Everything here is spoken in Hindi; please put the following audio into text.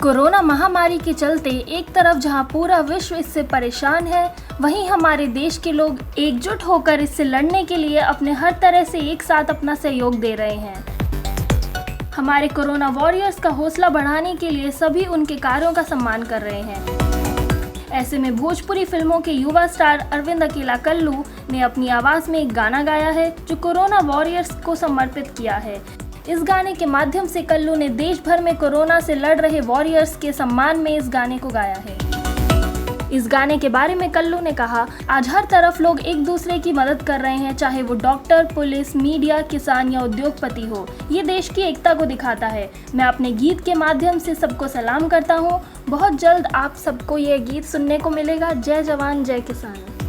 कोरोना महामारी के चलते एक तरफ जहां पूरा विश्व इससे परेशान है, वहीं हमारे देश के लोग एकजुट होकर इससे लड़ने के लिए अपने हर तरह से एक साथ अपना सहयोग दे रहे हैं। हमारे कोरोना वॉरियर्स का हौसला बढ़ाने के लिए सभी उनके कार्यों का सम्मान कर रहे हैं। ऐसे में भोजपुरी फिल्मों के युवा स्टार अरविंद अकेला कल्लू ने अपनी आवाज में एक गाना गाया है जो कोरोना वॉरियर्स को समर्पित किया है। इस गाने के माध्यम से कल्लू ने देश भर में कोरोना से लड़ रहे वॉरियर्स के सम्मान में इस गाने को गाया है। इस गाने के बारे में कल्लू ने कहा, आज हर तरफ लोग एक दूसरे की मदद कर रहे हैं, चाहे वो डॉक्टर, पुलिस, मीडिया, किसान या उद्योगपति हो। ये देश की एकता को दिखाता है। मैं अपने गीत के माध्यम से सबको सलाम करता हूँ। बहुत जल्द आप सबको ये गीत सुनने को मिलेगा। जय जवान जय किसान।